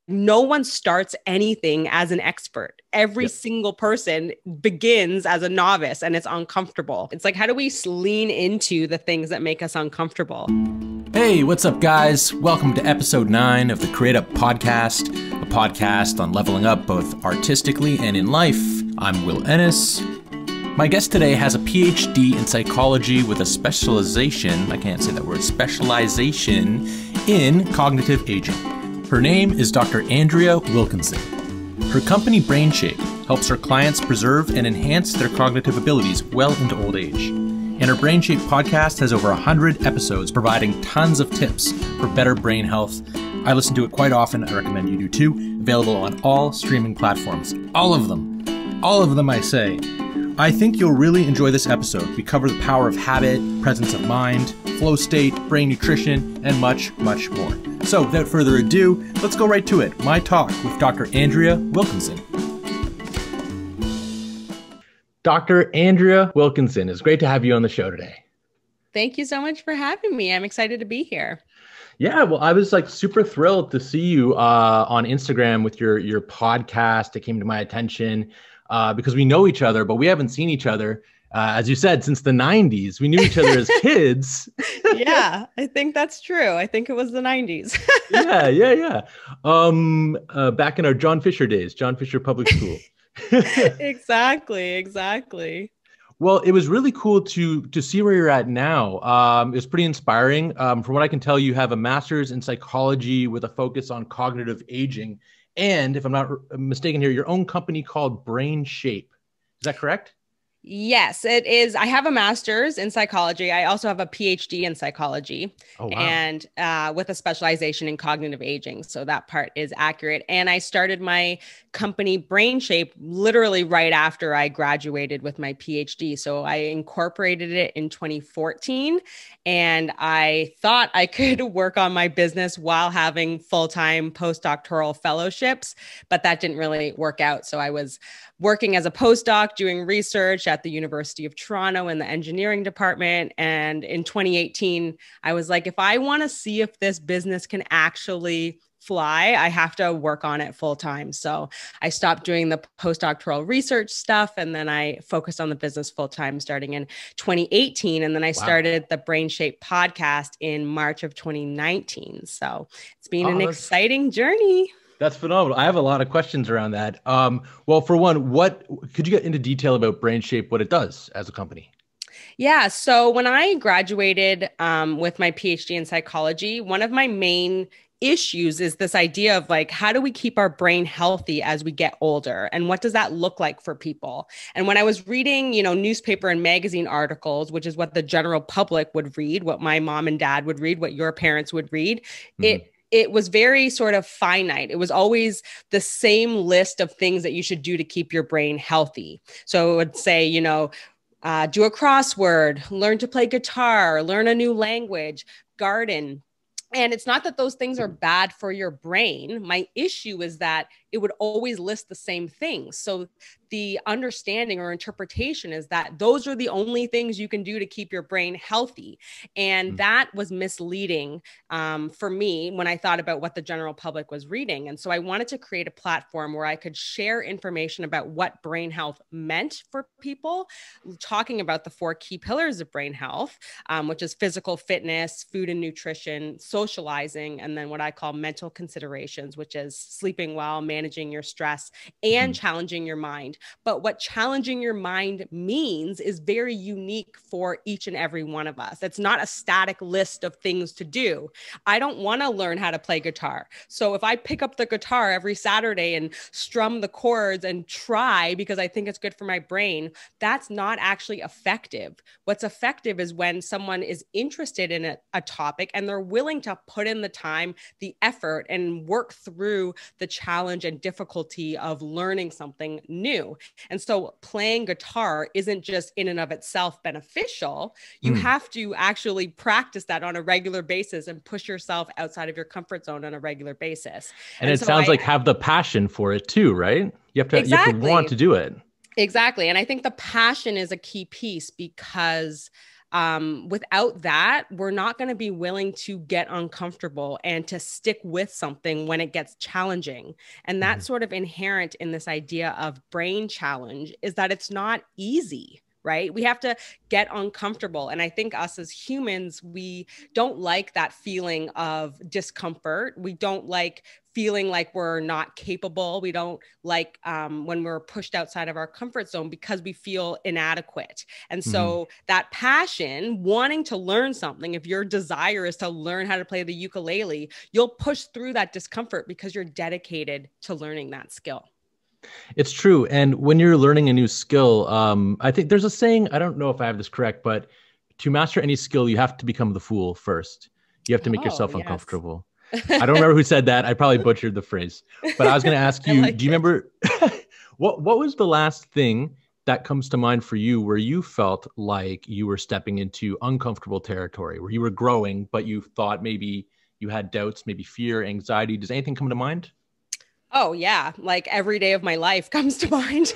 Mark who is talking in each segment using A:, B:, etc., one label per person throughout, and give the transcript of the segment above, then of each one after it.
A: no one starts anything as an expert. Every
B: Yep.
A: single person begins as a novice and it's uncomfortable. It's like, how do we lean into the things that make us uncomfortable?
B: Hey, what's up, guys? Welcome to episode 9 of the Create Up Podcast, a podcast on leveling up both artistically and in life. I'm Will Ennis. My guest today has a PhD in psychology with a specialization, I can't say that word, specialization in cognitive aging. Her name is Dr. Andrea Wilkinson. Her company BrainShape helps her clients preserve and enhance their cognitive abilities well into old age. And her BrainShape podcast has over 100 episodes providing tons of tips for better brain health. I listen to it quite often. I recommend you do too. Available on all streaming platforms. All of them, I say. I think you'll really enjoy this episode. We cover the power of habit, presence of mind, flow state, brain nutrition, and much, much more. So without further ado, let's go right to it. My talk with Dr. Andrea Wilkinson. Dr. Andrea Wilkinson, it's great to have you on the show today.
A: Thank you so much for having me. I'm excited to be here.
B: Yeah, well, I was like super thrilled to see you on Instagram with your podcast. It came to my attention because we know each other, but we haven't seen each other, as you said, since the 90s. We knew each other as kids.
A: Yeah, I think that's true. I think it was the 90s.
B: Yeah. Back in our John Fisher days, John Fisher Public School.
A: Exactly.
B: Well, it was really cool to see where you're at now. It was pretty inspiring. From what I can tell, you have a master's in psychology with a focus on cognitive aging. And if I'm not mistaken here, your own company called BrainShape. Is that correct?
A: Yes, it is. I have a master's in psychology. I also have a PhD in psychology.
B: Oh, wow.
A: And with a specialization in cognitive aging. So that part is accurate. And I started my company BrainShape literally right after I graduated with my PhD. So I incorporated it in 2014. And I thought I could work on my business while having full-time postdoctoral fellowships, but that didn't really work out. So I was working as a postdoc doing research at the University of Toronto in the engineering department. And in 2018, I was like, if I want to see if this business can actually fly, I have to work on it full time. So I stopped doing the postdoctoral research stuff. And then I focused on the business full time starting in 2018. And then I started the BrainShape podcast in March of 2019. So it's been an exciting journey.
B: That's phenomenal. I have a lot of questions around that. Well, for one, what could you get into detail about BrainShape, what it does as a company?
A: Yeah. So when I graduated with my PhD in psychology, one of my main issues is this idea of like, how do we keep our brain healthy as we get older? And what does that look like for people? And when I was reading, newspaper and magazine articles, which is what the general public would read, what my mom and dad would read, what your parents would read, it was very sort of finite. It was always the same list of things that you should do to keep your brain healthy. So it would say, do a crossword, learn to play guitar, learn a new language, garden. And it's not that those things are bad for your brain. My issue is that it would always list the same things. So the understanding or interpretation is that those are the only things you can do to keep your brain healthy. And that was misleading for me when I thought about what the general public was reading. And so I wanted to create a platform where I could share information about what brain health meant for people, talking about the 4 key pillars of brain health, which is physical fitness, food and nutrition, socializing, and then what I call mental considerations, which is sleeping well, managing your stress, and challenging your mind. But what challenging your mind means is very unique for each and every one of us. It's not a static list of things to do. I don't want to learn how to play guitar. So if I pick up the guitar every Saturday and strum the chords and try because I think it's good for my brain, that's not actually effective. What's effective is when someone is interested in a topic and they're willing to put in the time, the effort, and work through the challenge and difficulty of learning something new. And so playing guitar isn't just in and of itself beneficial. You have to actually practice that on a regular basis and push yourself outside of your comfort zone on a regular basis.
B: And it sounds like have the passion for it too, right? You have to want to do it.
A: Exactly. And I think the passion is a key piece because Without that, we're not going to be willing to get uncomfortable and to stick with something when it gets challenging. And that's sort of inherent in this idea of brain challenge, is that it's not easy. Right? We have to get uncomfortable. And I think us as humans, we don't like that feeling of discomfort. We don't like feeling like we're not capable. We don't like when we're pushed outside of our comfort zone because we feel inadequate. And so that passion, wanting to learn something, if your desire is to learn how to play the ukulele, you'll push through that discomfort because you're dedicated to learning that skill.
B: It's true. And when you're learning a new skill, I think there's a saying, I don't know if I have this correct, but to master any skill, you have to become the fool first. You have to make yourself uncomfortable. I don't remember who said that. I probably butchered the phrase, but I was going to ask you, do you remember what was the last thing that comes to mind for you where you felt like you were stepping into uncomfortable territory, where you were growing, but you thought maybe you had doubts, maybe fear, anxiety? Does anything come to mind?
A: Oh, yeah. Like every day of my life comes to mind.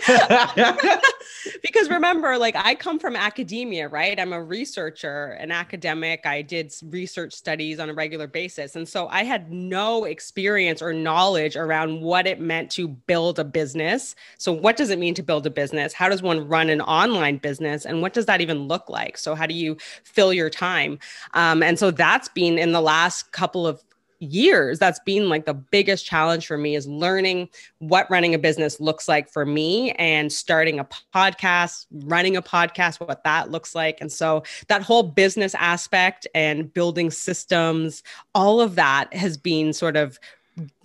A: Because remember, like I come from academia, right? I'm a researcher, an academic. I did research studies on a regular basis. And so I had no experience or knowledge around what it meant to build a business. So what does it mean to build a business? How does one run an online business? And what does that even look like? So how do you fill your time? And so that's been in the last couple of years, that's been like the biggest challenge for me, is learning what running a business looks like for me and starting a podcast, running a podcast, what that looks like. And so that whole business aspect and building systems, all of that has been sort of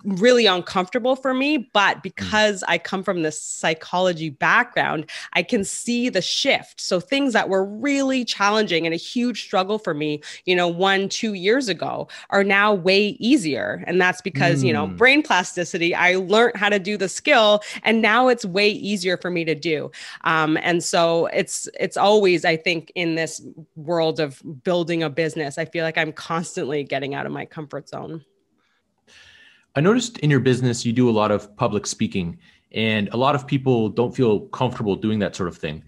A: really uncomfortable for me. But because I come from this psychology background, I can see the shift. So things that were really challenging and a huge struggle for me, 1-2 years ago, are now way easier. And that's because, brain plasticity, I learned how to do the skill, and now it's way easier for me to do. And so it's always, I think, in this world of building a business, I feel like I'm constantly getting out of my comfort zone.
B: I noticed in your business, you do a lot of public speaking, and a lot of people don't feel comfortable doing that sort of thing.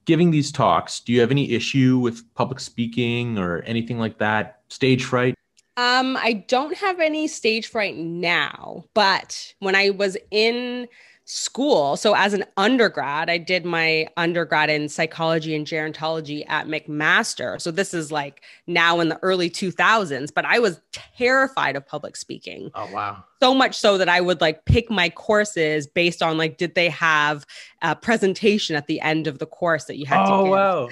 B: Giving these talks, do you have any issue with public speaking or anything like that? Stage fright?
A: I don't have any stage fright now, but when I was in school, so as an undergrad, I did my undergrad in psychology and gerontology at McMaster. So this is like now in the early 2000s, but I was terrified of public speaking.
B: Oh, wow.
A: So much so that I would like pick my courses based on like, did they have a presentation at the end of the course that you had to give?
B: Wow.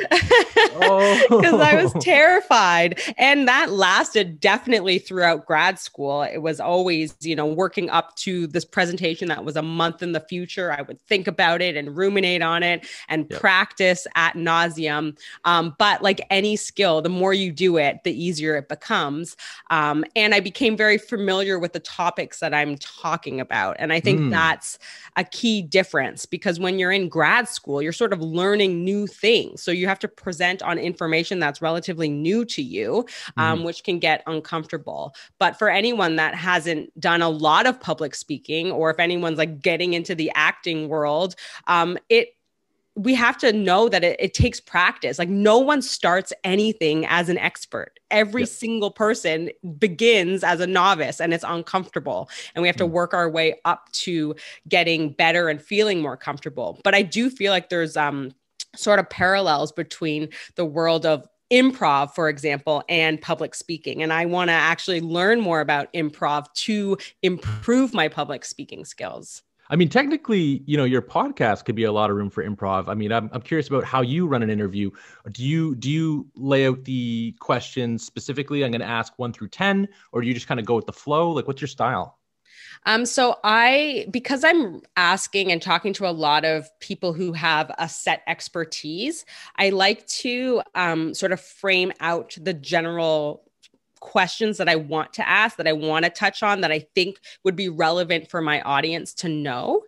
A: Because I was terrified. And that lasted definitely throughout grad school. It was always, working up to this presentation that was a month in the future. I would think about it and ruminate on it and practice ad nauseum. But like any skill, the more you do it, the easier it becomes. And I became very familiar with the topics that I'm talking about. And I think that's a key difference, because when you're in grad school, you're sort of learning new things. So you have to present on information that's relatively new to you, which can get uncomfortable. But for anyone that hasn't done a lot of public speaking, or if anyone's like getting into the acting world, we have to know that it takes practice. Like no one starts anything as an expert. Every single person begins as a novice, and it's uncomfortable. And we have to work our way up to getting better and feeling more comfortable. But I do feel like there's sort of parallels between the world of improv, for example, and public speaking. And I want to actually learn more about improv to improve my public speaking skills.
B: I mean, technically, your podcast could be a lot of room for improv. I mean, I'm curious about how you run an interview. Do you lay out the questions specifically? I'm going to ask 1 through 10, or do you just kind of go with the flow? Like, what's your style?
A: So because I'm asking and talking to a lot of people who have a set expertise, I like to sort of frame out the general questions that I want to ask, that I want to touch on, that I think would be relevant for my audience to know.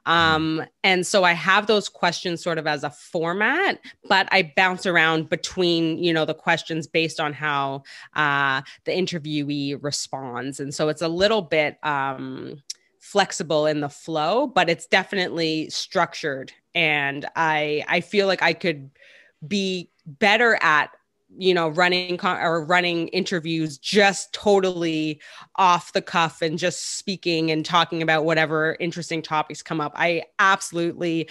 A: And so I have those questions sort of as a format, but I bounce around between, the questions based on how the interviewee responds. And so it's a little bit flexible in the flow, but it's definitely structured. And I feel like I could be better at, running interviews just totally off the cuff and just speaking and talking about whatever interesting topics come up. I absolutely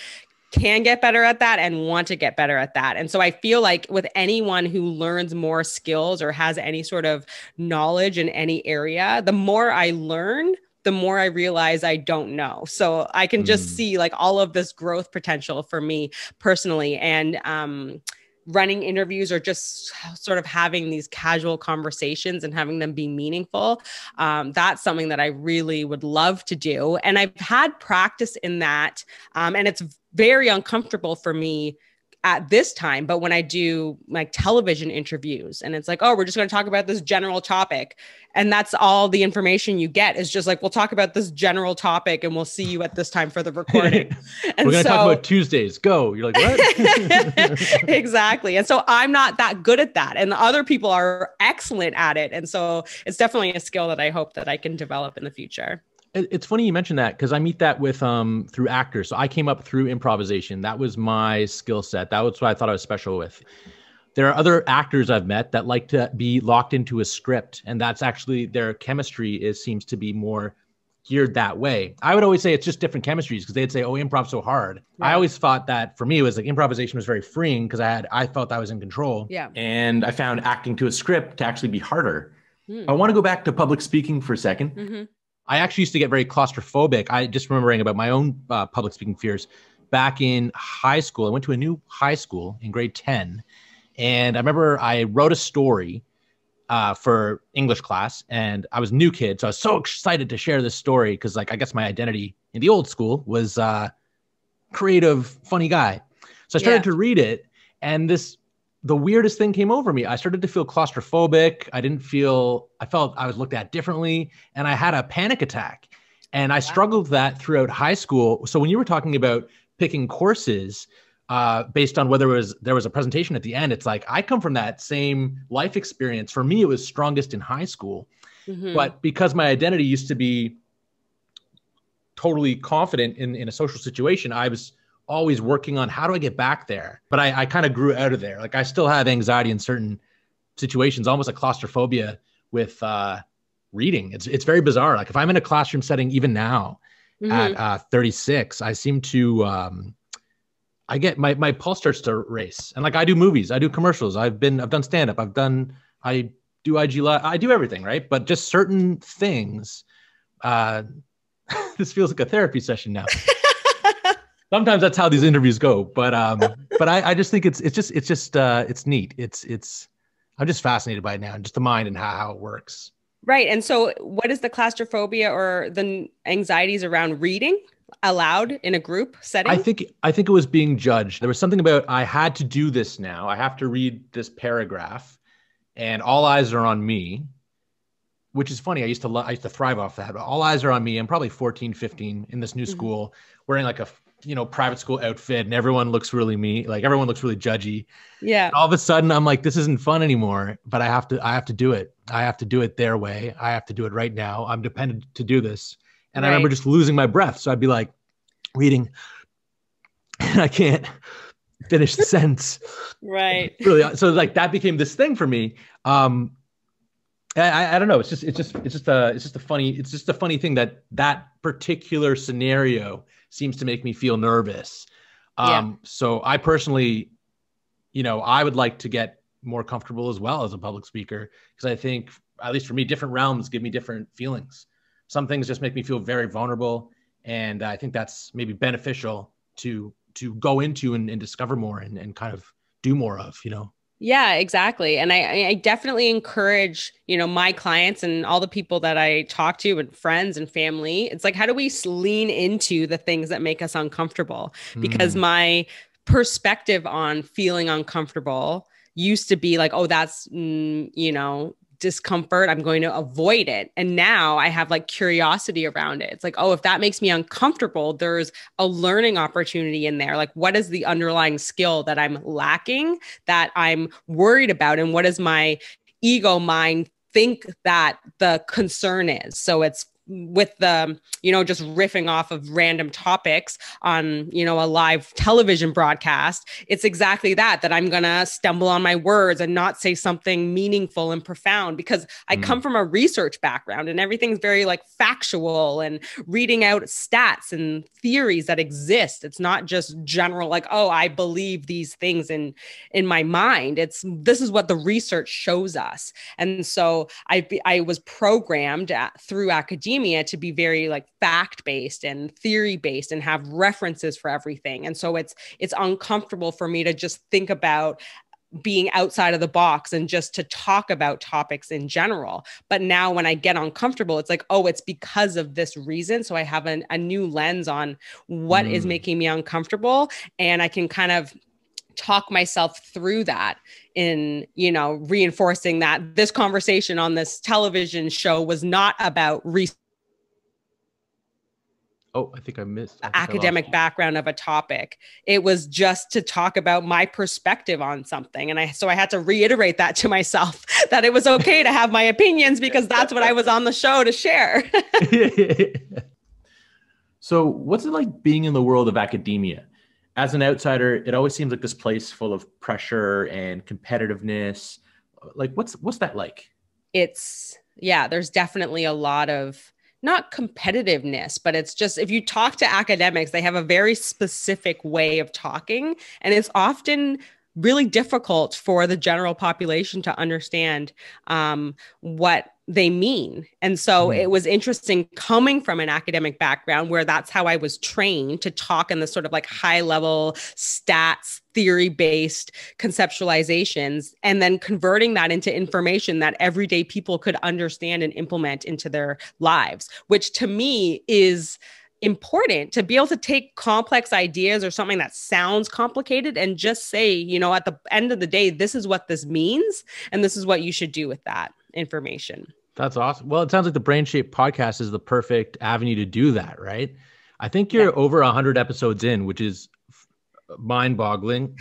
A: can get better at that and want to get better at that. And so I feel like with anyone who learns more skills or has any sort of knowledge in any area, the more I learn, the more I realize I don't know. So I can just see like all of this growth potential for me personally. And running interviews or just sort of having these casual conversations and having them be meaningful. That's something that I really would love to do. And I've had practice in that. And it's very uncomfortable for me at this time. But when I do like television interviews and it's like, oh, we're just going to talk about this general topic. And that's all the information you get is just like, we'll talk about this general topic and we'll see you at this time for the recording. And
B: we're going to talk about Tuesdays. Go. You're like, what?
A: Exactly. And so I'm not that good at that. And the other people are excellent at it. And so it's definitely a skill that I hope that I can develop in the future.
B: It's funny you mentioned that because I meet that with through actors. So I came up through improvisation. That was my skill set. That was what I thought I was special with. There are other actors I've met that like to be locked into a script, and that's actually their chemistry seems to be more geared that way. I would always say it's just different chemistries because they'd say, "Oh, improv's so hard." Right. I always thought that for me it was like improvisation was very freeing because I felt I was in control.
A: Yeah,
C: and I found acting to a script to actually be harder. I want to go back to public speaking for a second.
A: Mm-hmm.
B: I actually used to get very claustrophobic. I just remembering about my own public speaking fears back in high school. I went to a new high school in grade 10. And I remember I wrote a story for English class and I was a new kid. So I was so excited to share this story because like, I guess my identity in the old school was creative, funny guy. So I started to read it and the weirdest thing came over me. I started to feel claustrophobic. I felt I was looked at differently and I had a panic attack and I struggled with that throughout high school. So when you were talking about picking courses based on whether there was a presentation at the end, it's like, I come from that same life experience. For me, it was strongest in high school, but because my identity used to be totally confident in a social situation, I was always working on how do I get back there? But I kind of grew out of there. Like I still have anxiety in certain situations, almost like claustrophobia with reading. It's very bizarre. Like if I'm in a classroom setting, even now at 36, I seem to, I get my pulse starts to race. And like I do movies, I do commercials. I've done stand-up. I do IG Live. I do everything, right? But just certain things, this feels like a therapy session now. Sometimes that's how these interviews go, but I just think it's neat. I'm just fascinated by it now, just the mind and how it works.
A: Right. And so what is the claustrophobia or the anxieties around reading aloud in a group setting?
B: I think it was being judged. There was something about I had to do this now. I have to read this paragraph and all eyes are on me, which is funny. I used to thrive off that, but all eyes are on me. I'm probably 14, 15 in this new school wearing like a private school outfit and everyone looks really everyone looks really judgy.
A: Yeah.
B: And all of a sudden I'm like, this isn't fun anymore, but I have to do it. I have to do it their way. I have to do it right now. I'm dependent to do this. And I remember just losing my breath. So I'd be like reading and I can't finish the sentence.
A: Right.
B: Really. So like that became this thing for me. I don't know. It's just a funny thing that particular scenario seems to make me feel nervous. So I personally, I would like to get more comfortable as well as a public speaker, because I think, at least for me, different realms give me different feelings. Some things just make me feel very vulnerable. And I think that's maybe beneficial to go into and discover more and kind of do more of,
A: Yeah, exactly. And I definitely encourage, my clients and all the people that I talk to and friends and family. It's like, how do we lean into the things that make us uncomfortable? Because my perspective on feeling uncomfortable used to be like, oh, that's, discomfort. I'm going to avoid it. And now I have like curiosity around it. It's like, oh, if that makes me uncomfortable, there's a learning opportunity in there. Like, what is the underlying skill that I'm lacking that I'm worried about? And what does my ego mind think that the concern is? So it's with the, just riffing off of random topics on, a live television broadcast, it's exactly that I'm going to stumble on my words and not say something meaningful and profound, because I come from a research background and everything's very like factual and reading out stats and theories that exist. It's not just general, like, oh, I believe these things in my mind. This is what the research shows us. And so I was programmed through academia to be very like fact-based and theory-based and have references for everything. And so it's uncomfortable for me to just think about being outside of the box and just to talk about topics in general. But now when I get uncomfortable, it's like, oh, it's because of this reason. So I have a new lens on what is making me uncomfortable. And I can kind of talk myself through that in, reinforcing that this conversation on this television show was not about
C: Oh, I think I missed
A: academic background of a topic. It was just to talk about my perspective on something. And so I had to reiterate that to myself, that it was okay to have my opinions because that's what I was on the show to share.
C: So what's it like being in the world of academia? As an outsider, it always seems like this place full of pressure and competitiveness. Like, what's that like?
A: There's definitely a lot of not competitiveness, but it's just, if you talk to academics, they have a very specific way of talking, and it's often really difficult for the general population to understand what they mean. And so it was interesting coming from an academic background where that's how I was trained to talk in the sort of like high level stats, theory-based conceptualizations, and then converting that into information that everyday people could understand and implement into their lives, which to me is important, to be able to take complex ideas or something that sounds complicated and just say, at the end of the day, this is what this means, and this is what you should do with that information.
B: That's awesome. Well, it sounds like the Brain Shape podcast is the perfect avenue to do that, right? I think you're over 100 episodes in, which is mind-boggling.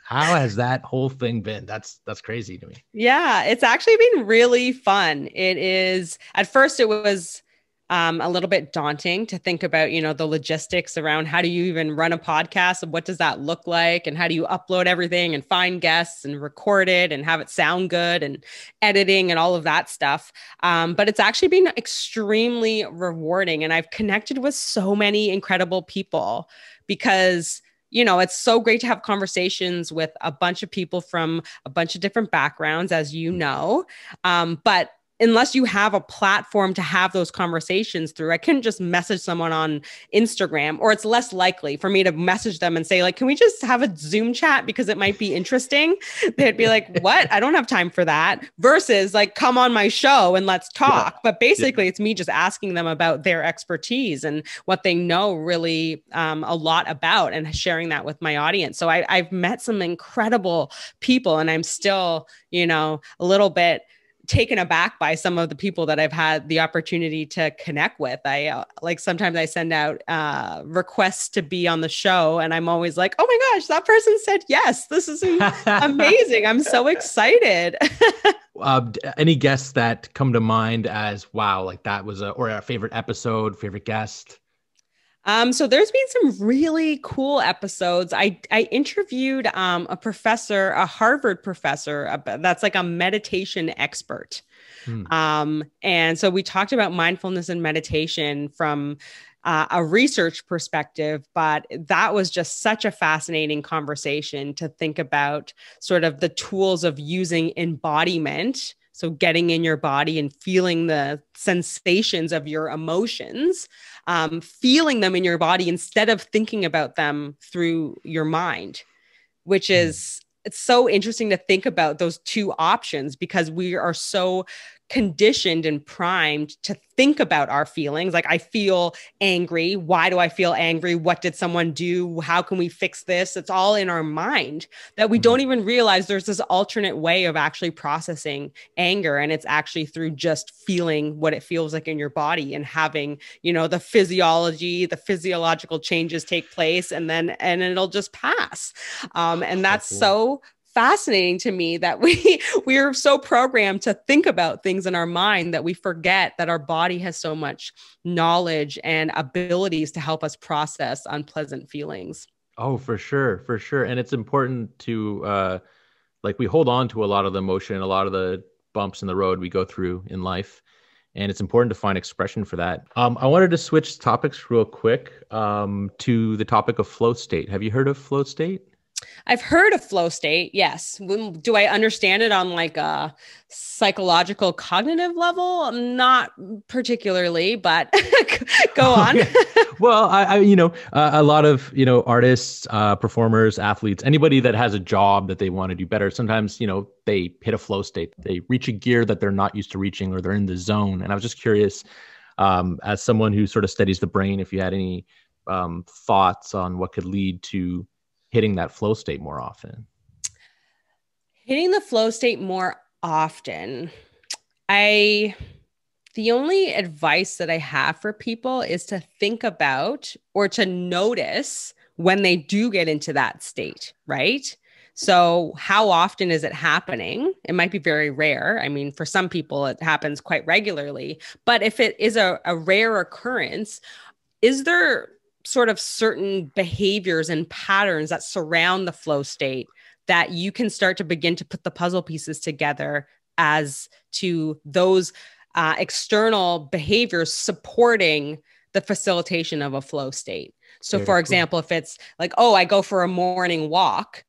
B: How has that whole thing been? That's crazy to me.
A: Yeah, it's actually been really fun. It is, at first it was a little bit daunting to think about, the logistics around how do you even run a podcast and what does that look like? And how do you upload everything and find guests and record it and have it sound good and editing and all of that stuff. But it's actually been extremely rewarding. And I've connected with so many incredible people because it's so great to have conversations with a bunch of people from a bunch of different backgrounds, as you know. But unless you have a platform to have those conversations through, I couldn't just message someone on Instagram, or it's less likely for me to message them and say, like, can we just have a Zoom chat because it might be interesting? They'd be like, what? I don't have time for that. Versus like, come on my show and let's talk. Yeah. But basically it's me just asking them about their expertise and what they know really a lot about, and sharing that with my audience. So I've met some incredible people, and I'm still, a little bit taken aback by some of the people that I've had the opportunity to connect with. I sometimes I send out requests to be on the show, and I'm always like, oh my gosh, that person said yes. This is amazing. I'm so excited.
B: Any guests that come to mind as, wow, like that was a favorite episode, favorite guest?
A: So there's been some really cool episodes. I interviewed a professor, a Harvard professor, that's like a meditation expert. And so we talked about mindfulness and meditation from a research perspective, but that was just such a fascinating conversation to think about sort of the tools of using embodiment. So getting in your body and feeling the sensations of your emotions, feeling them in your body instead of thinking about them through your mind, which is, it's so interesting to think about those two options, because we are so conditioned and primed to think about our feelings. Like, I feel angry. Why do I feel angry? What did someone do? How can we fix this? It's all in our mind that we don't even realize there's this alternate way of actually processing anger. And it's actually through just feeling what it feels like in your body and having, the physiological changes take place, and it'll just pass. And that's so fascinating to me that we are so programmed to think about things in our mind that we forget that our body has so much knowledge and abilities to help us process unpleasant feelings.
C: Oh, for sure, for sure. And it's important to like we hold on to a lot of the emotion, a lot of the bumps in the road we go through in life. And it's important to find expression for that. I wanted to switch topics real quick to the topic of flow state. Have you heard of flow state?
A: I've heard of flow state. Yes. Do I understand it on like a psychological cognitive level? Not particularly, but go on.
C: Okay. Well, a lot of, artists, performers, athletes, anybody that has a job that they want to do better. Sometimes, they hit a flow state. They reach a gear that they're not used to reaching, or they're in the zone. And I was just curious, as someone who sort of studies the brain, if you had any thoughts on what could lead to hitting that flow state more often.
A: Hitting the flow state more often. The only advice that I have for people is to think about or to notice when they do get into that state, right? So how often is it happening? It might be very rare. I mean, for some people, it happens quite regularly. But if it is a rare occurrence, is there sort of certain behaviors and patterns that surround the flow state that you can start to begin to put the puzzle pieces together as to those external behaviors supporting the facilitation of a flow state? So for example, if it's like, oh, I go for a morning walk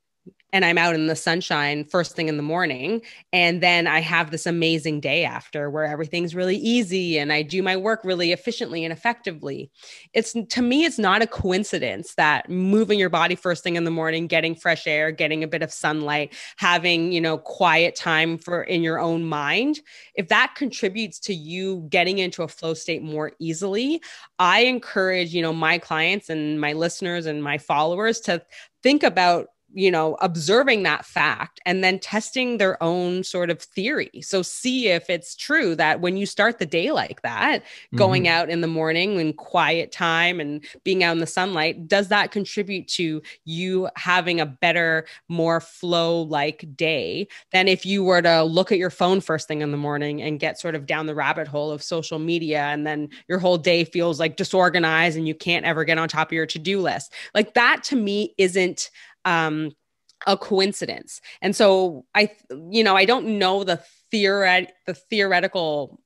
A: and I'm out in the sunshine first thing in the morning, and then I have this amazing day after where everything's really easy and I do my work really efficiently and effectively. To me, it's not a coincidence that moving your body first thing in the morning, getting fresh air, getting a bit of sunlight, having, quiet time in your own mind, if that contributes to you getting into a flow state more easily, I encourage, my clients and my listeners and my followers to think about observing that fact and then testing their own sort of theory. So see if it's true that when you start the day like that, going out in the morning in quiet time and being out in the sunlight, does that contribute to you having a better, more flow-like day than if you were to look at your phone first thing in the morning and get sort of down the rabbit hole of social media, and then your whole day feels like disorganized and you can't ever get on top of your to-do list. Like that to me isn't a coincidence. And so I don't know the theoretical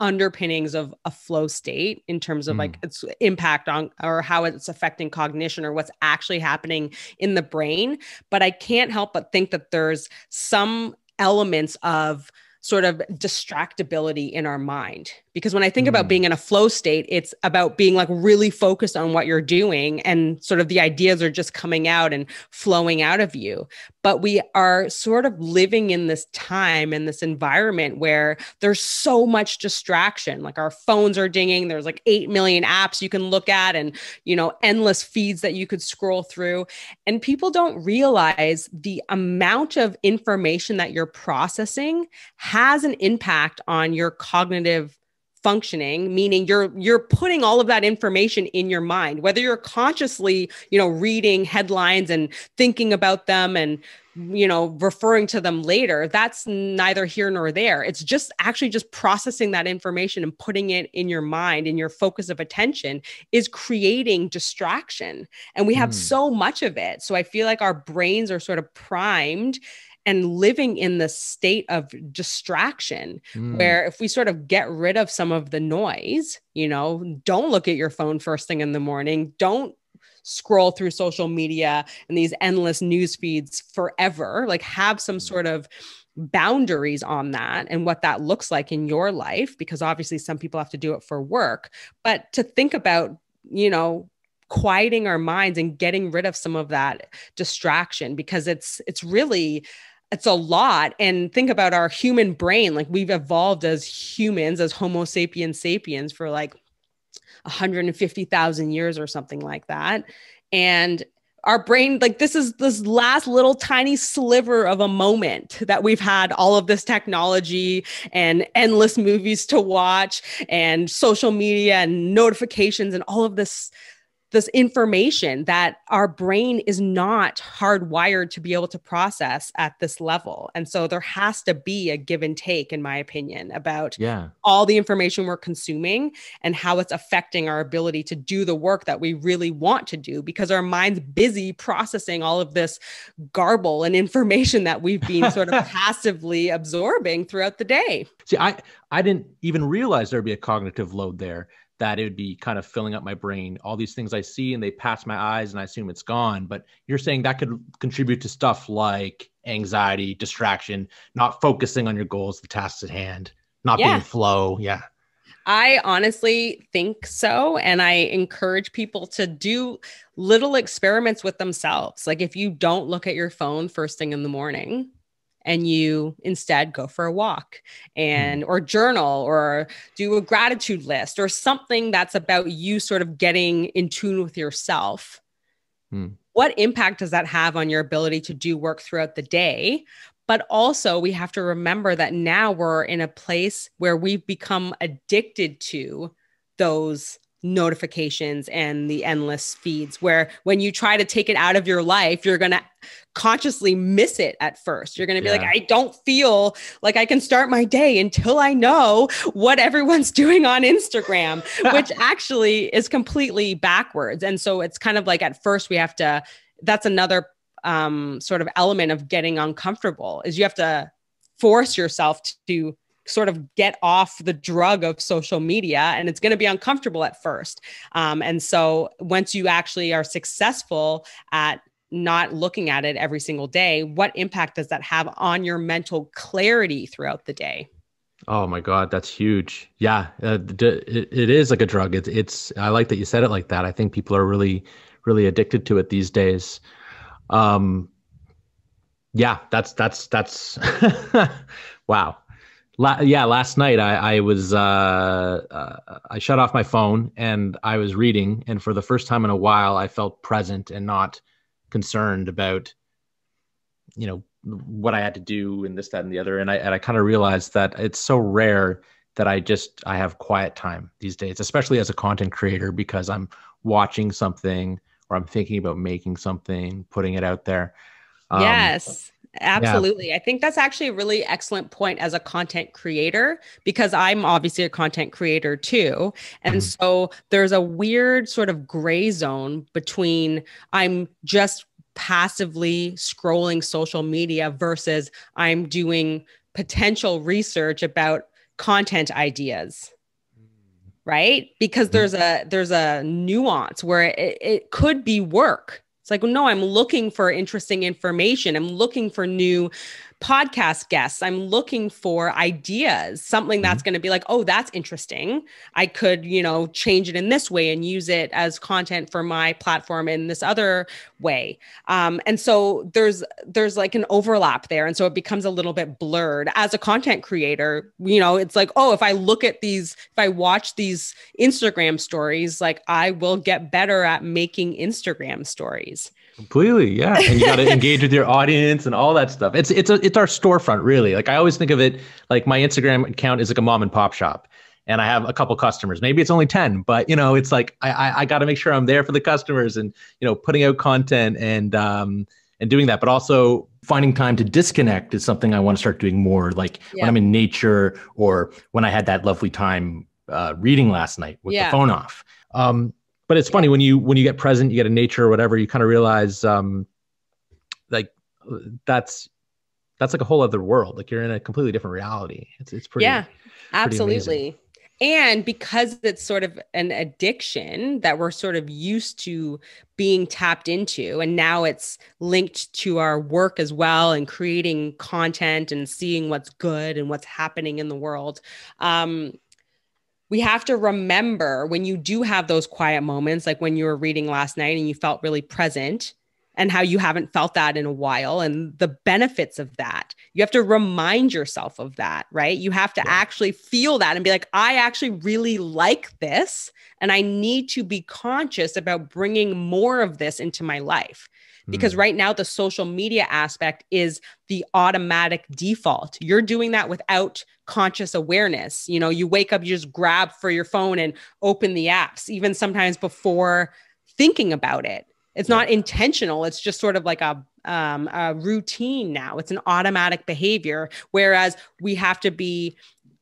A: underpinnings of a flow state in terms of like its impact on or how it's affecting cognition or what's actually happening in the brain. But I can't help but think that there's some elements of sort of distractibility in our mind. Because when I think about being in a flow state, it's about being like really focused on what you're doing and sort of the ideas are just coming out and flowing out of you. But we are sort of living in this time and this environment where there's so much distraction. Like our phones are dinging. There's like 8 million apps you can look at and, endless feeds that you could scroll through. And people don't realize the amount of information that you're processing has an impact on your cognitive functioning, meaning you're putting all of that information in your mind, whether you're consciously, reading headlines and thinking about them and, referring to them later. That's neither here nor there. It's just actually just processing that information and putting it in your mind, and your focus of attention is creating distraction. And we have so much of it. So I feel like our brains are sort of primed and living in the state of distraction, where if we sort of get rid of some of the noise, don't look at your phone first thing in the morning, don't scroll through social media and these endless news feeds forever, like have some sort of boundaries on that and what that looks like in your life, because obviously some people have to do it for work, but to think about, quieting our minds and getting rid of some of that distraction, because it's a lot. And think about our human brain. Like we've evolved as humans, as Homo sapiens sapiens for like 150,000 years or something like that. And our brain, like this is this last little tiny sliver of a moment that we've had all of this technology and endless movies to watch and social media and notifications and all of this this information that our brain is not hardwired to be able to process at this level. And so there has to be a give and take, in my opinion, about all the information we're consuming and how it's affecting our ability to do the work that we really want to do, because our mind's busy processing all of this garble and information that we've been sort of passively absorbing throughout the day.
C: See, I didn't even realize there'd be a cognitive load there, that it would be kind of filling up my brain. All these things I see and they pass my eyes and I assume it's gone. But you're saying that could contribute to stuff like anxiety, distraction, not focusing on your goals, the tasks at hand, not being in flow. Yeah.
A: I honestly think so. And I encourage people to do little experiments with themselves. Like if you don't look at your phone first thing in the morning, and you instead go for a walk and or journal or do a gratitude list or something that's about you sort of getting in tune with yourself. What impact does that have on your ability to do work throughout the day? But also we have to remember that now we're in a place where we've become addicted to those notifications and the endless feeds, where when you try to take it out of your life, you're going to consciously miss it at first. You're going to be like, I don't feel like I can start my day until I know what everyone's doing on Instagram, which actually is completely backwards. And so it's kind of like at first we have to, that's another sort of element of getting uncomfortable, is you have to force yourself to sort of get off the drug of social media, and it's going to be uncomfortable at first. And so once you actually are successful at not looking at it every single day, what impact does that have on your mental clarity throughout the day?
C: Oh my God, that's huge. Yeah, it is like a drug. It's. I like that you said it like that. I think people are really, really addicted to it these days. Yeah, that's wow. Last night I was I shut off my phone and I was reading, and for the first time in a while I felt present and not concerned about, what I had to do and this, that, and the other. And I kind of realized that it's so rare that I have quiet time these days, especially as a content creator, because I'm watching something or I'm thinking about making something, putting it out there.
A: Yes. Absolutely. Yeah. I think that's actually a really excellent point as a content creator, because I'm obviously a content creator too. And so there's a weird sort of gray zone between I'm just passively scrolling social media versus I'm doing potential research about content ideas. Right? Because there's a nuance where it could be work. It's like, no, I'm looking for interesting information. I'm looking for new podcast guests. I'm looking for ideas, something that's going to be like, oh, that's interesting. I could, change it in this way and use it as content for my platform in this other way. And so there's like an overlap there. And so it becomes a little bit blurred. As a content creator, it's like, oh, if I watch these Instagram stories, like I will get better at making Instagram stories.
C: Completely. Yeah. And you got to engage with your audience and all that stuff. It's our storefront, really. Like I always think of it like my Instagram account is like a mom and pop shop, and I have a couple customers. Maybe it's only 10, but it's like, I got to make sure I'm there for the customers and, putting out content and doing that, but also finding time to disconnect is something I want to start doing more. Like when I'm in nature, or when I had that lovely time reading last night with the phone off. But it's funny when you get present, you get in nature or whatever, you kind of realize like that's like a whole other world. Like you're in a completely different reality. It's pretty. Yeah,
A: absolutely.
C: Pretty amazing.
A: And because it's sort of an addiction that we're sort of used to being tapped into, and now it's linked to our work as well and creating content and seeing what's good and what's happening in the world. We have to remember when you do have those quiet moments, like when you were reading last night and you felt really present, and how you haven't felt that in a while, and the benefits of that. You have to remind yourself of that, right? You have to actually feel that and be like, I actually really like this, and I need to be conscious about bringing more of this into my life. Because right now, the social media aspect is the automatic default. You're doing that without conscious awareness. You wake up, you just grab for your phone and open the apps, even sometimes before thinking about it. It's not intentional. It's just sort of like a routine now. It's an automatic behavior, whereas we have to be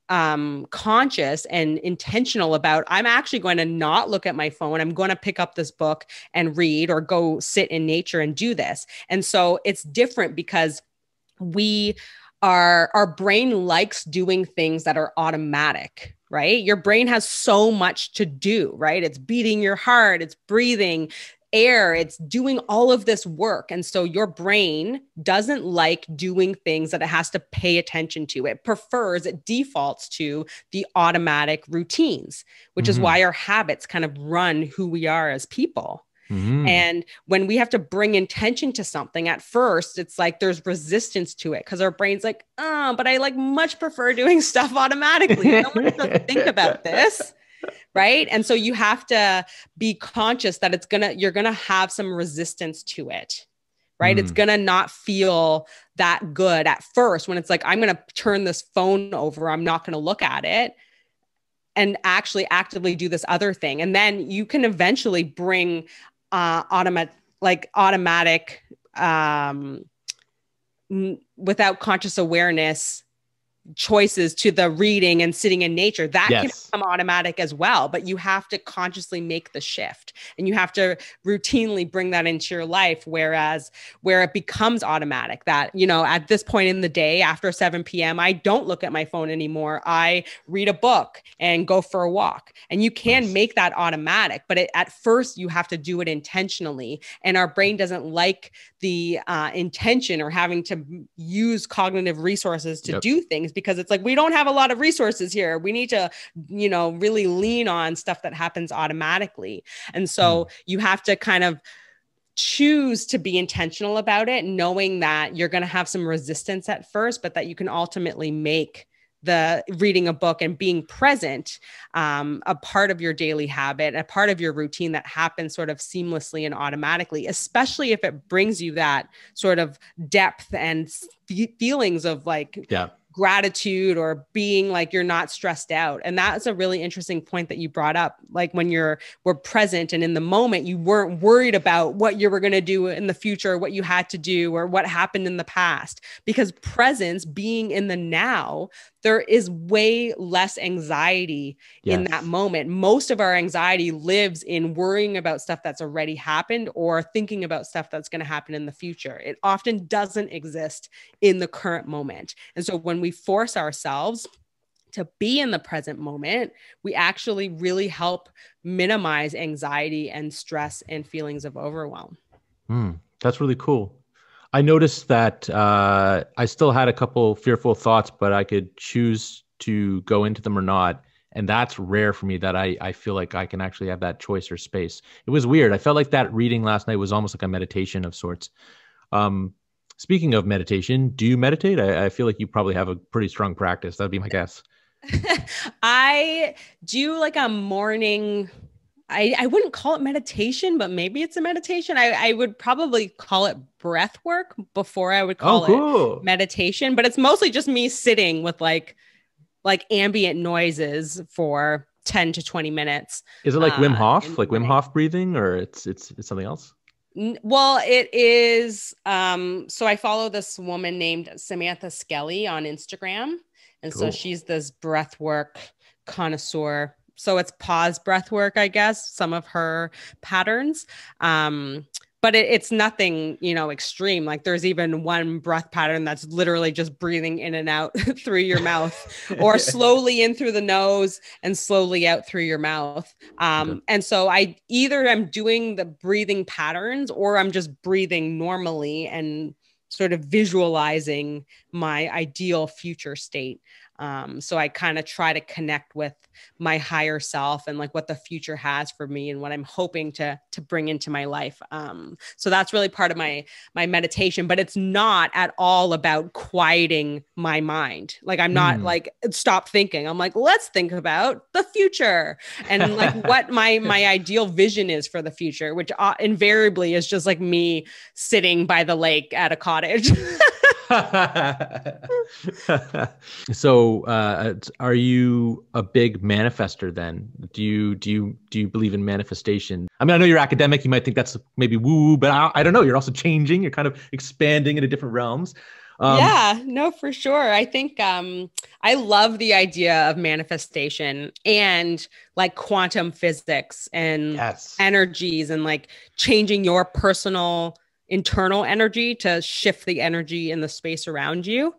A: conscious and intentional about, I'm actually going to not look at my phone. I'm going to pick up this book and read, or go sit in nature and do this. And so it's different because our brain likes doing things that are automatic, right? Your brain has so much to do, right? It's beating your heart, it's breathing air, it's doing all of this work. And so your brain doesn't like doing things that it has to pay attention to. It defaults to the automatic routines, which is why our habits kind of run who we are as people. And when we have to bring intention to something, at first, it's like there's resistance to it because our brain's like, oh, but I like much prefer doing stuff automatically. I don't want to think about this. Right. And so you have to be conscious that you're going to have some resistance to it. Right. It's going to not feel that good at first when it's like, I'm going to turn this phone over. I'm not going to look at it and actually actively do this other thing. And then you can eventually bring automatic without conscious awareness choices to the reading and sitting in nature. That can become automatic as well, but you have to consciously make the shift, and you have to routinely bring that into your life. Whereas where it becomes automatic, that, you know, at this point in the day, after 7 p.m., I don't look at my phone anymore. I read a book and go for a walk, and you can make that automatic, but at first you have to do it intentionally. And our brain doesn't like the intention or having to use cognitive resources to do things, because it's like, we don't have a lot of resources here. We need to, you know, really lean on stuff that happens automatically. And so you have to kind of choose to be intentional about it, knowing that you're going to have some resistance at first, but that you can ultimately make the reading a book and being present a part of your daily habit, a part of your routine that happens sort of seamlessly and automatically, especially if it brings you that sort of depth and feelings of like gratitude, or being like you're not stressed out. And that's a really interesting point that you brought up. Like when we're present and in the moment, you weren't worried about what you were going to do in the future, what you had to do, or what happened in the past. Because presence, being in the now, there is way less anxiety in that moment. Most of our anxiety lives in worrying about stuff that's already happened, or thinking about stuff that's going to happen in the future. It often doesn't exist in the current moment. And so when we force ourselves to be in the present moment, we actually really help minimize anxiety and stress and feelings of overwhelm.
C: That's really cool. I noticed that I still had a couple fearful thoughts, but I could choose to go into them or not. And that's rare for me, that I feel like I can actually have that choice or space. It was weird. I felt like that reading last night was almost like a meditation of sorts. Speaking of meditation, do you meditate? I feel like you probably have a pretty strong practice. That'd be my guess.
A: I do like a morning, I wouldn't call it meditation, but maybe it's a meditation. I would probably call it breath work before I would call it meditation, but it's mostly just me sitting with like ambient noises for 10 to 20 minutes. Is
C: it like Wim Hof, like Wim Hof breathing, or it's something else?
A: Well, it is. So I follow this woman named Samantha Skelly on Instagram. And so she's this breath work connoisseur. So it's pause breath work, I guess, some of her patterns. But it's nothing, you know, extreme. Like there's even one breath pattern that's literally just breathing in and out through your mouth, or slowly in through the nose and slowly out through your mouth. And so I either am doing the breathing patterns, or I'm just breathing normally and sort of visualizing my ideal future state. So I kind of try to connect with my higher self and like what the future has for me and what I'm hoping to bring into my life. So that's really part of my meditation, but it's not at all about quieting my mind. Like I'm not like, stop thinking. I'm like, let's think about the future and like what my ideal vision is for the future, which invariably is just like me sitting by the lake at a cottage.
C: So, are you a big manifester then? Do you believe in manifestation? I mean, I know you're academic. You might think that's maybe woo, but I don't know. You're also changing. You're kind of expanding into different realms.
A: Yeah, no, for sure. I think I love the idea of manifestation and like quantum physics and
C: Yes.
A: energies and like changing your personal internal energy to shift the energy in the space around you.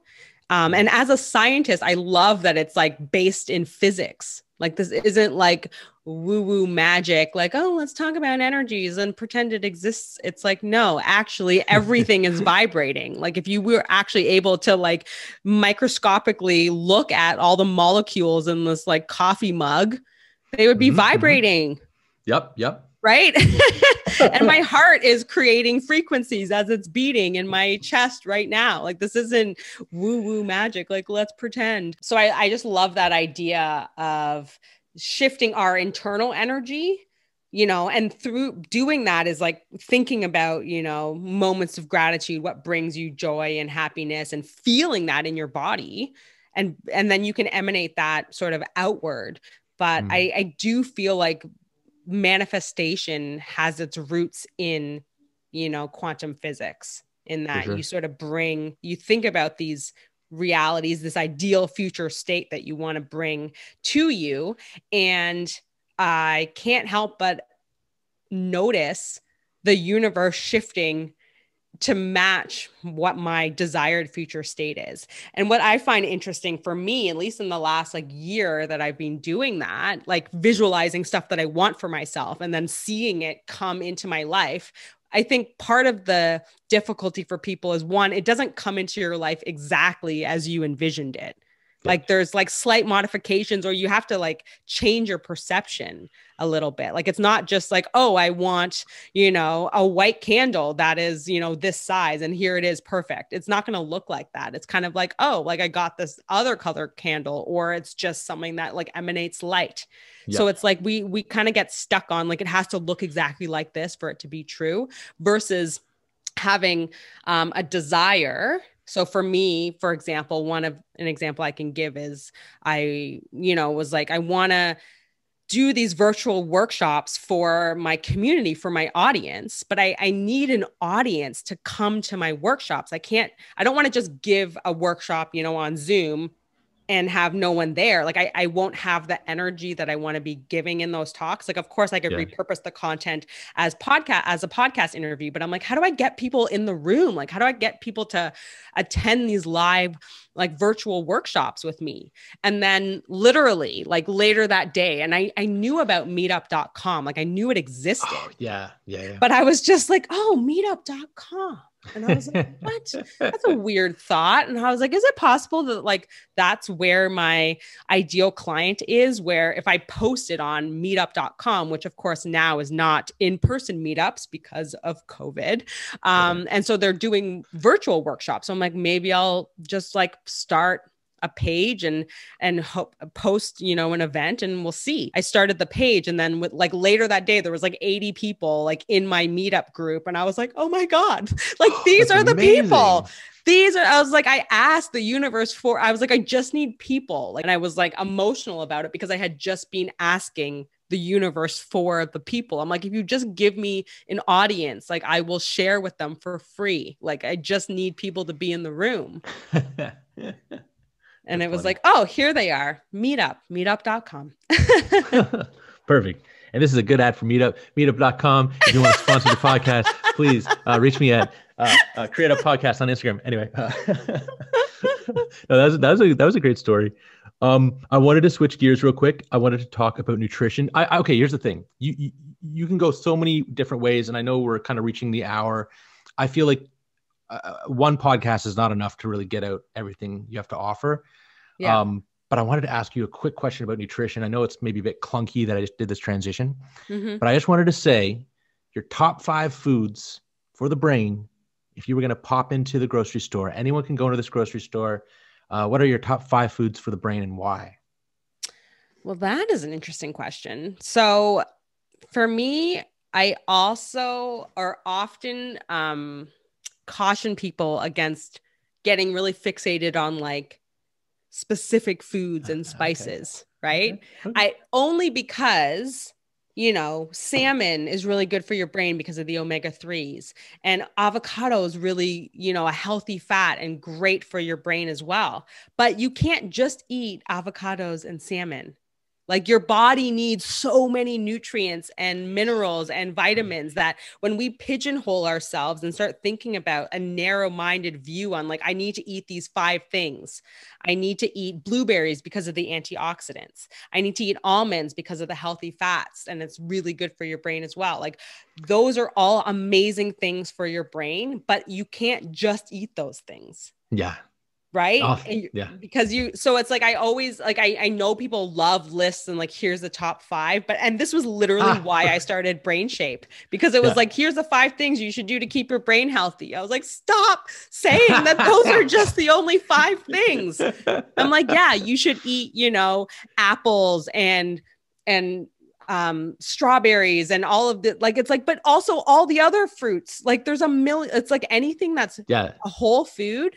A: And as a scientist, I love that it's like based in physics. Like this isn't like woo-woo magic, like, oh, let's talk about energies and pretend it exists. It's like, no, actually everything is vibrating. Like if you were actually able to like microscopically look at all the molecules in this like coffee mug, they would be vibrating.
C: Yep.
A: Right. And my heart is creating frequencies as it's beating in my chest right now. Like this isn't woo woo magic. Like let's pretend. So I just love that idea of shifting our internal energy, and through doing that is like thinking about, moments of gratitude, what brings you joy and happiness and feeling that in your body. And then you can emanate that sort of outward. But I do feel like manifestation has its roots in, quantum physics, in that you sort of you think about these realities, this ideal future state that you want to bring to you. And I can't help but notice the universe shifting to match what my desired future state is. And what I find interesting for me, at least in the last like year that I've been doing that, like visualizing stuff that I want for myself and then seeing it come into my life. I think part of the difficulty for people is, one, it doesn't come into your life exactly as you envisioned it. Like there's like slight modifications, or you have to like change your perception a little bit. Like it's not just like, oh, I want, a white candle that is, this size and here it is perfect. It's not going to look like that. It's kind of like, oh, like I got this other color candle, or it's just something that like emanates light. Yep. So it's like we kind of get stuck on like it has to look exactly like this for it to be true, versus having a desire. So for me, for example, an example I can give is I was like, I want to do these virtual workshops for my community, for my audience, but I need an audience to come to my workshops. I don't want to just give a workshop, on Zoom and have no one there. Like I won't have the energy that I want to be giving in those talks. Like, of course I could repurpose the content as a podcast interview, but I'm like, how do I get people in the room? Like, how do I get people to attend these live, like virtual workshops with me? And then literally like later that day, and I knew about meetup.com. Like I knew it existed.
C: Oh, yeah.
A: But I was just like, oh, meetup.com. And I was like, what? That's a weird thought. And I was like, is it possible that like, that's where my ideal client is, where if I post it on meetup.com, which of course now is not in-person meetups because of COVID. And so they're doing virtual workshops. So I'm like, maybe I'll just like start a page and post, an event, and we'll see. I started the page, and then with like later that day, there was like 80 people like in my meetup group. And I was like, oh my God, like these are the people. I was like, I asked the universe I was like, I just need people. Like, and I was like emotional about it because I had just been asking the universe for the people. I'm like, if you just give me an audience, like I will share with them for free. Like, I just need people to be in the room. And it was like, oh, here they are. Meetup.com.
C: Perfect. And this is a good ad for meetup.com. If you want to sponsor the podcast, please reach me at Create a Podcast on Instagram. Anyway, no, that was a great story. I wanted to switch gears real quick. I wanted to talk about nutrition. Okay, here's the thing. You can go so many different ways, and I know we're kind of reaching the hour. I feel like one podcast is not enough to really get out everything you have to offer. Yeah. But I wanted to ask you a quick question about nutrition. I know it's maybe a bit clunky that I just did this transition, but I just wanted to say your top 5 foods for the brain. If you were going to pop into the grocery store, anyone can go into this grocery store. What are your top 5 foods for the brain and why?
A: Well, that is an interesting question. So for me, I also often caution people against getting really fixated on like specific foods and spices, right?
C: Okay.
A: Only because, you know, salmon is really good for your brain because of the omega-3s, and avocado is really, you know, a healthy fat and great for your brain as well. But you can't just eat avocados and salmon. Like your body needs so many nutrients and minerals and vitamins that when we pigeonhole ourselves and start thinking about a narrow-minded view on like, I need to eat these 5 things. I need to eat blueberries because of the antioxidants. I need to eat almonds because of the healthy fats. And it's really good for your brain as well. Like those are all amazing things for your brain, but you can't just eat those things.
C: Yeah.
A: Right.
C: Oh, yeah.
A: Because so it's like, I always like, I know people love lists and like, here's the top 5, and this was literally why I started Brain Shape, because it was like, here's the 5 things you should do to keep your brain healthy. I was like, stop saying that those are just the only 5 things. I'm like, yeah, you should eat, you know, apples and strawberries and all of the, like, it's like, but also all the other fruits, like there's a million, it's like anything that's a whole food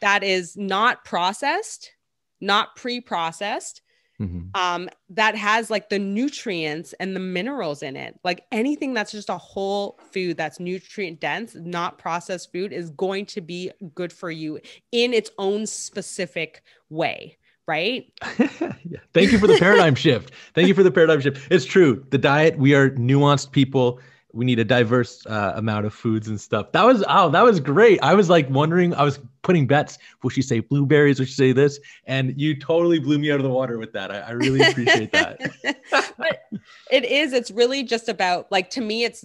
A: that is not processed, not pre-processed, that has like the nutrients and the minerals in it. Like anything that's just a whole food that's nutrient dense, not processed food, is going to be good for you in its own specific way. Right?
C: Yeah. Thank you for the paradigm shift. Thank you for the paradigm shift. It's true. The diet, we are nuanced people. We need a diverse amount of foods and stuff. That was great. I was like wondering, I was putting bets. Will she say blueberries? Will she say this? And you totally blew me out of the water with that. I really appreciate that.
A: But it's really just about, like, to me, it's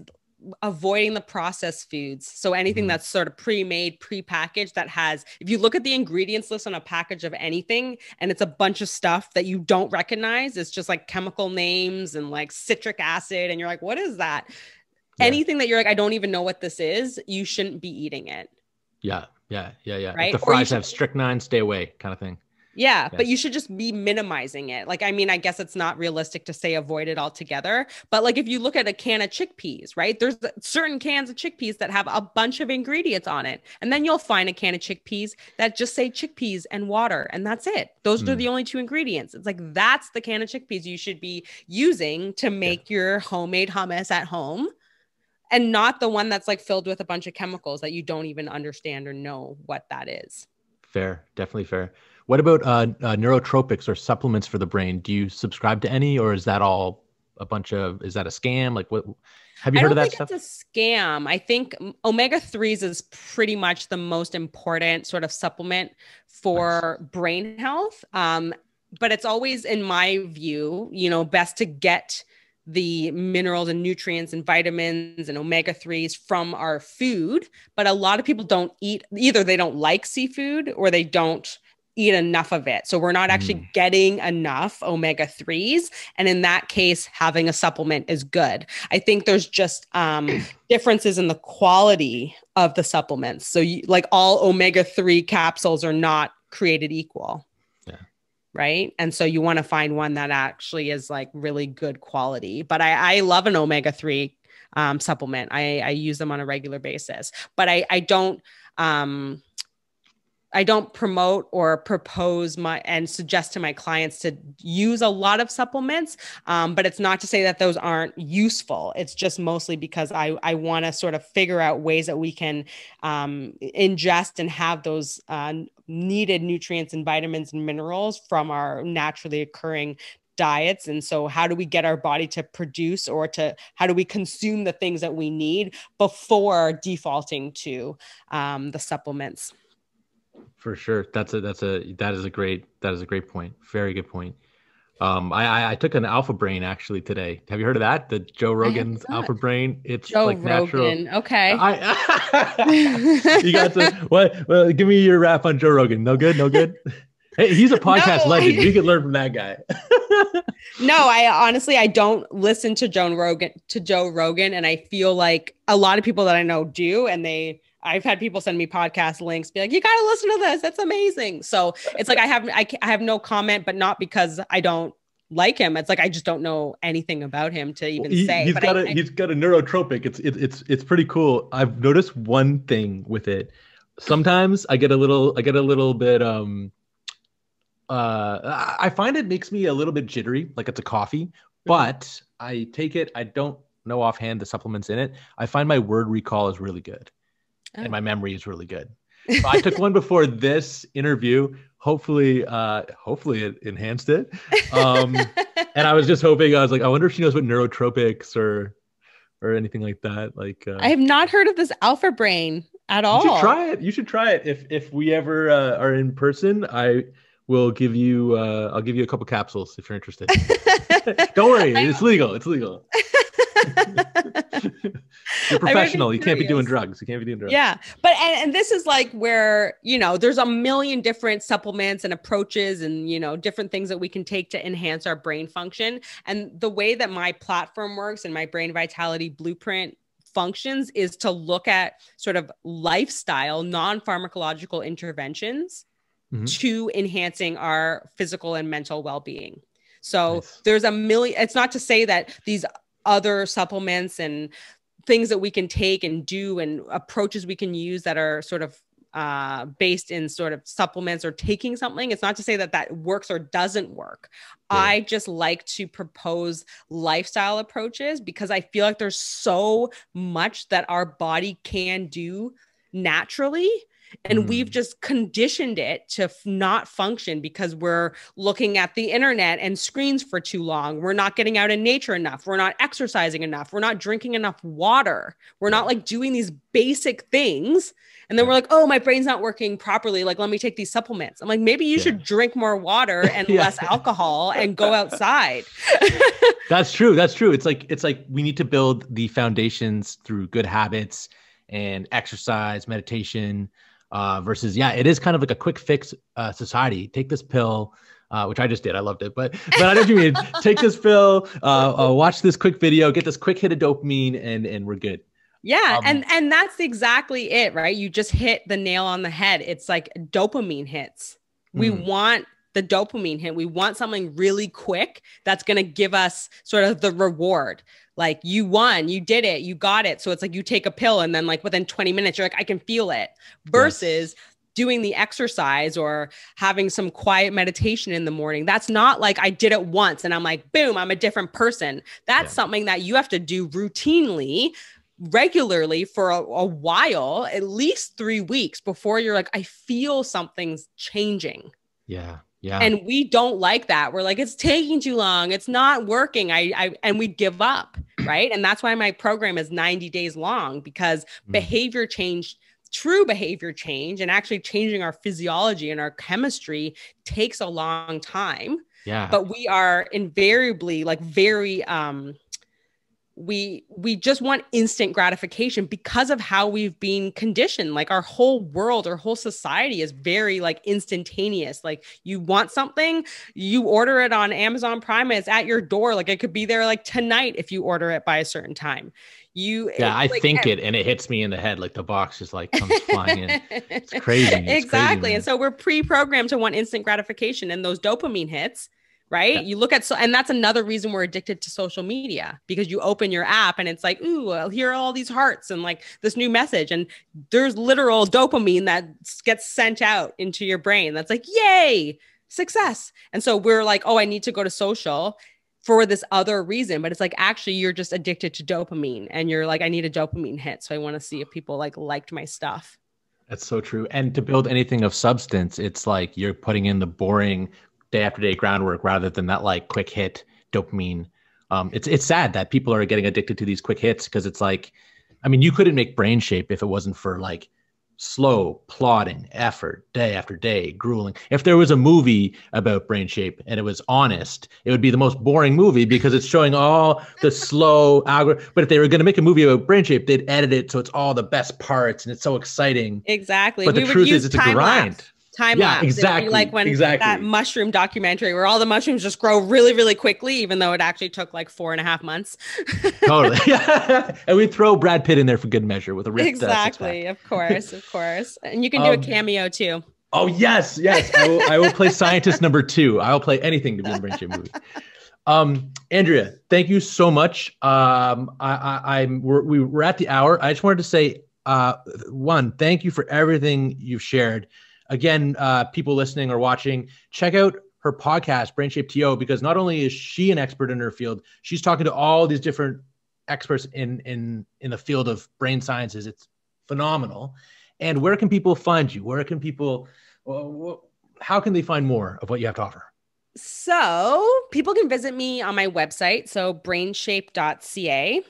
A: avoiding the processed foods. So anything that's sort of pre-made, pre-packaged, that has, if you look at the ingredients list on a package of anything and it's a bunch of stuff that you don't recognize, it's just like chemical names and like citric acid. And you're like, what is that? Yeah. Anything that you're like, I don't even know what this is, you shouldn't be eating it.
C: Yeah.
A: Right?
C: If the fries have strychnine, stay away, kind of thing.
A: Yeah, but you should just be minimizing it. Like, I mean, I guess it's not realistic to say avoid it altogether. But like, if you look at a can of chickpeas, right? There's certain cans of chickpeas that have a bunch of ingredients on it. And then you'll find a can of chickpeas that just say chickpeas and water. And that's it. Those are the only 2 ingredients. It's like, that's the can of chickpeas you should be using to make your homemade hummus at home. And not the one that's like filled with a bunch of chemicals that you don't even understand or know what that is.
C: Fair. Definitely fair. What about neurotropics or supplements for the brain? Do you subscribe to any, or is that all is that a scam? Like, what, have you heard of that stuff?
A: I don't think it's a scam. I think omega-3s is pretty much the most important sort of supplement for brain health. But it's always, in my view, you know, best to get the minerals and nutrients and vitamins and omega-3s from our food. But a lot of people don't eat, either they don't like seafood or they don't eat enough of it. So we're not actually getting enough omega-3s. And in that case, having a supplement is good. I think there's just differences in the quality of the supplements. So like all omega-3 capsules are not created equal. Right. And so you want to find one that actually is like really good quality. But I love an omega-3 supplement. I use them on a regular basis, but I don't promote or propose and suggest to my clients to use a lot of supplements. But it's not to say that those aren't useful. It's just mostly because I want to sort of figure out ways that we can ingest and have those needed nutrients and vitamins and minerals from our naturally occurring diets. And so how do we get our body to produce, or how do we consume the things that we need before defaulting to the supplements?
C: For sure. That is a great point. Very good point. I took an Alpha Brain actually today. Have you heard of that? The Joe Rogan's Alpha Brain. It's
A: Joe
C: like
A: Rogan.
C: natural.
A: Okay.
C: You got to what? Well, give me your rap on Joe Rogan. No good. Hey, he's a podcast legend. We could learn from that guy.
A: No, I don't listen to Joe Rogan, and I feel like a lot of people that I know do, and I've had people send me podcast links, be like, you got to listen to this. That's amazing. So it's like, I have no comment, but not because I don't like him. It's like, I just don't know anything about him to even say.
C: He's got a neurotropic. It's pretty cool. I've noticed one thing with it. Sometimes I get a little bit, I find it makes me a little bit jittery, like it's a coffee, but I take it. I don't know offhand the supplements in it. I find my word recall is really good and my memory is really good. So I took one before this interview. Hopefully it enhanced it. And I was just hoping, I was like, I wonder if she knows what neurotropics or anything like that. Like,
A: I have not heard of this Alpha Brain at all.
C: You should try it. If we ever are in person, I will give you, I'll give you a couple capsules if you're interested. Don't worry. It's legal. You're professional. You can't be doing drugs.
A: Yeah. But, and this is like where, there's a million different supplements and approaches and, different things that we can take to enhance our brain function. And the way that my platform works and my brain vitality blueprint functions is to look at sort of lifestyle, non-pharmacological interventions to enhancing our physical and mental well-being. So there's a million, it's not to say that these other supplements and things that we can take and do and approaches we can use that are sort of based in sort of supplements or taking something. It's not to say that that works or doesn't work. Yeah. I just like to propose lifestyle approaches because I feel like there's so much that our body can do naturally. And we've just conditioned it to not function because we're looking at the internet and screens for too long. We're not getting out in nature enough. We're not exercising enough. We're not drinking enough water. We're not like doing these basic things. And then we're like, oh, my brain's not working properly. Like, let me take these supplements. I'm like, maybe you should drink more water and less alcohol and go outside.
C: That's true. It's like we need to build the foundations through good habits and exercise, meditation, versus, it is kind of like a quick fix society. Take this pill, which I just did. I loved it. But I know what you mean. Take this pill, watch this quick video, get this quick hit of dopamine, and we're good.
A: Yeah. And that's exactly it, right? You just hit the nail on the head. It's like dopamine hits. We want the dopamine hit. We want something really quick that's going to give us sort of the reward. Like you won, you did it, you got it. So it's like you take a pill and then like within 20 minutes, you're like, I can feel it versus doing the exercise or having some quiet meditation in the morning. That's not like I did it once and I'm like, boom, I'm a different person. That's something that you have to do routinely, regularly for a while, at least 3 weeks before you're like, I feel something's changing.
C: Yeah.
A: And we don't like that. We're like, it's taking too long. It's not working. And we give up. Right. And that's why my program is 90 days long, because behavior change, true behavior change, and actually changing our physiology and our chemistry takes a long time. Yeah. But we are invariably like very, we just want instant gratification because of how we've been conditioned. Like our whole world, our whole society is very like instantaneous. Like you want something, you order it on Amazon Prime, and it's at your door. Like it could be there like tonight if you order it by a certain time.
C: I think it and it hits me in the head. Like the box just like comes flying in. It's crazy.
A: Exactly.
C: Crazy,
A: and so we're pre-programmed to want instant gratification, and those dopamine hits. Right. Yeah. You look at, and that's another reason we're addicted to social media, because you open your app and it's like, ooh, here are all these hearts and like this new message. And there's literal dopamine that gets sent out into your brain. That's like, yay, success. And so we're like, oh, I need to go to social for this other reason. But it's like, actually, you're just addicted to dopamine and you're like, I need a dopamine hit. So I want to see if people liked my stuff.
C: That's so true. And to build anything of substance, it's like you're putting in the boring day after day groundwork rather than that like quick hit dopamine. It's sad that people are getting addicted to these quick hits, because it's like, I mean, you couldn't make Brain Shape if it wasn't for like slow, plodding effort, day after day, grueling. If there was a movie about Brain Shape and it was honest, it would be the most boring movie because it's showing all the slow algorithm. But if they were going to make a movie about Brain Shape, they'd edit it so it's all the best parts and it's so exciting.
A: Exactly.
C: But the truth is, it's a grind.
A: Time lapse.
C: Exactly.
A: Like when that mushroom documentary where all the mushrooms just grow really, really quickly, even though it actually took like 4.5 months.
C: Totally. And we throw Brad Pitt in there for good measure with a ripped
A: exactly. Of course. And you can do a cameo too.
C: Oh, yes. I will play scientist number 2. I will play anything to be in a Brain Shape movie. Andrea, thank you so much. We're at the hour. I just wanted to say, One, thank you for everything you've shared. Again, people listening or watching, check out her podcast, BrainShape TO, because not only is she an expert in her field, she's talking to all these different experts in the field of brain sciences. It's phenomenal. And where can people find you? Where can people, how can they find more of what you have to offer?
A: So people can visit me on my website, so brainshape.ca.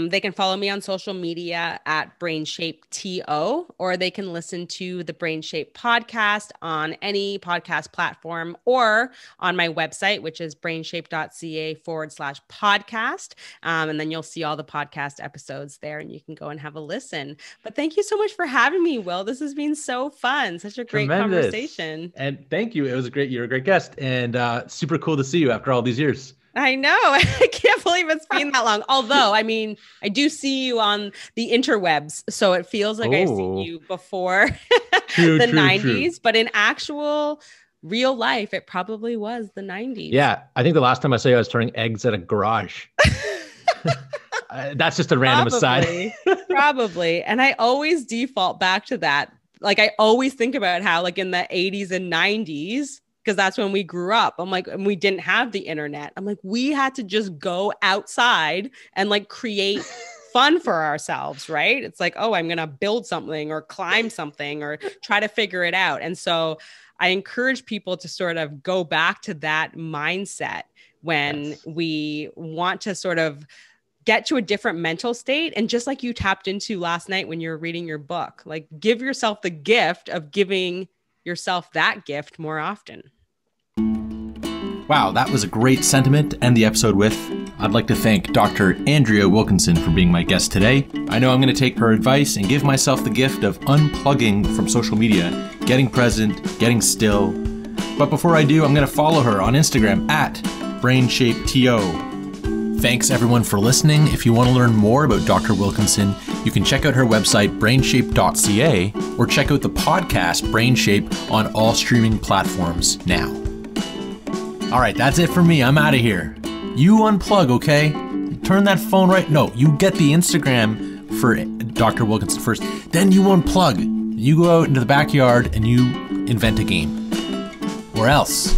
A: They can follow me on social media at BrainShapeTO, or they can listen to the BrainShape podcast on any podcast platform or on my website, which is brainshape.ca/podcast. And then you'll see all the podcast episodes there and you can go and have a listen. But thank you so much for having me, Will. This has been so fun. Such a great conversation.
C: And thank you. It was you're a great guest, and super cool to see you after all these years.
A: I know. I can't believe it's been that long. Although, I mean, I do see you on the interwebs, so it feels like I see you before the 90s. But in actual real life, it probably was the 90s.
C: Yeah. I think the last time I saw you, I was turning eggs at a garage. That's just a random aside.
A: Probably. And I always default back to that. Like, I always think about how, like, in the 80s and 90s, because that's when we grew up. I'm like, and we didn't have the internet. I'm like, we had to just go outside and like create fun for ourselves, right? It's like, oh, I'm going to build something or climb something or try to figure it out. And so I encourage people to sort of go back to that mindset when we want to sort of get to a different mental state. And just like you tapped into last night when you're reading your book, like give yourself the gift of giving yourself that gift more often.
B: Wow, that was a great sentiment to end the episode with. I'd like to thank Dr. Andrea Wilkinson for being my guest today. I know I'm going to take her advice and give myself the gift of unplugging from social media, getting present, getting still. But before I do, I'm going to follow her on Instagram at BrainShapeTO. Thanks everyone for listening. If you want to learn more about Dr. Wilkinson, you can check out her website, brainshape.ca, or check out the podcast, BrainShape, on all streaming platforms now. All right, that's it for me. I'm out of here. You unplug, okay? Turn that phone right. No, you get the Instagram for Dr. Wilkinson first. Then you unplug. You go out into the backyard and you invent a game. Or else.